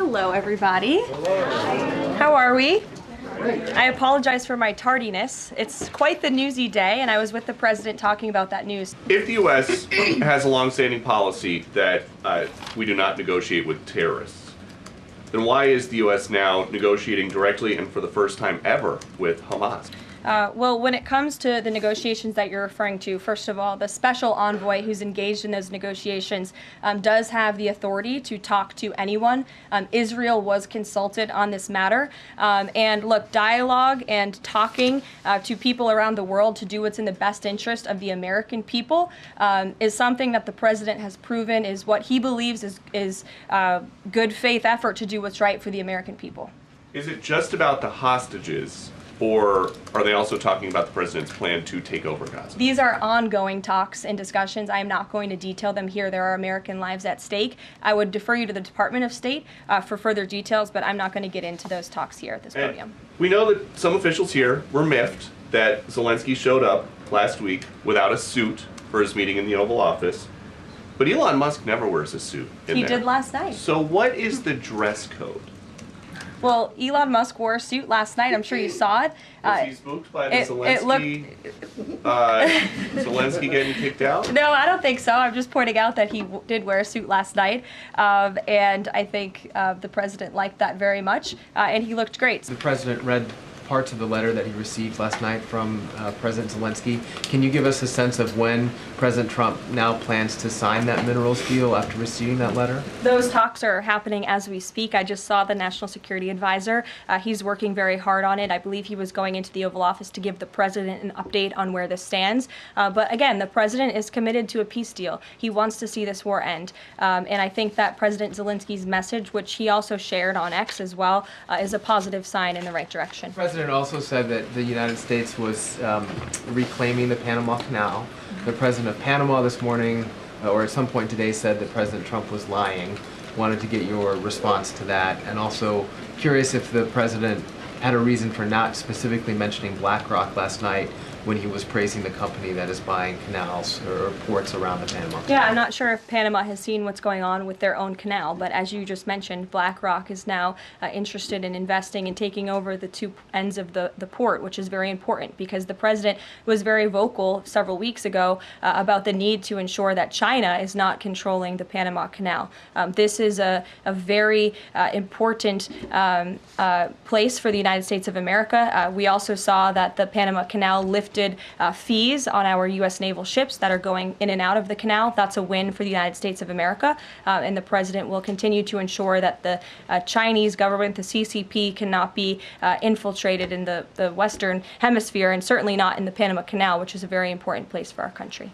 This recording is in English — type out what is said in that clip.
Hello, everybody. Hello. How are we? Great. I apologize for my tardiness. It's quite the newsy day, and I was with the president talking about that news. If the U.S. has a long-standing policy that we do not negotiate with terrorists, then why is the U.S. now negotiating directly and for the first time ever with Hamas? Well, when it comes to the negotiations that you're referring to, first of all, the special envoy who's engaged in those negotiations does have the authority to talk to anyone. Israel was consulted on this matter. And look, dialogue and talking to people around the world to do what's in the best interest of the American people is something that the president has proven is what he believes is good faith effort to do what's right for the American people. Is it just about the hostages, or are they also talking about the president's plan to take over Gaza? These are ongoing talks and discussions. I am not going to detail them here. There are American lives at stake. I would defer you to the Department of State for further details, but I'm not going to get into those talks here at this podium. We know that some officials here were miffed that Zelensky showed up last week without a suit for his meeting in the Oval Office, but Elon Musk never wears a suit in He there. did last night. So what is the dress code? Well, Elon Musk wore a suit last night. I'm sure you saw it. Was he spooked by the Zelensky getting kicked out? No, I don't think so. I'm just pointing out that he did wear a suit last night, and I think the president liked that very much, and he looked great. The president read parts of the letter that he received last night from President Zelensky. Can you give us a sense of when President Trump now plans to sign that minerals deal after receiving that letter? Those talks are happening as we speak. I just saw the National Security Advisor. He's working very hard on it. I believe he was going into the Oval Office to give the president an update on where this stands. But again, the president is committed to a peace deal. He wants to see this war end. And I think that President Zelensky's message, which he also shared on X as well, is a positive sign in the right direction. The president also said that the United States was reclaiming the Panama Canal. The president of Panama this morning, or at some point today, said that President Trump was lying. Wanted to get your response to that, and also curious if the president had a reason for not specifically mentioning BlackRock last night when he was praising the company that is buying canals or ports around the Panama Canal. Yeah, I'm not sure if Panama has seen what's going on with their own canal, but as you just mentioned, BlackRock is now interested in investing and taking over the two ends of the port, which is very important because the president was very vocal several weeks ago about the need to ensure that China is not controlling the Panama Canal. This is a very important place for the United States of America. We also saw that the Panama Canal lifted fees on our U.S. naval ships that are going in and out of the canal. That's a win for the United States of America, and the president will continue to ensure that the Chinese government, the CCP, cannot be infiltrated in the Western Hemisphere, and certainly not in the Panama Canal, which is a very important place for our country.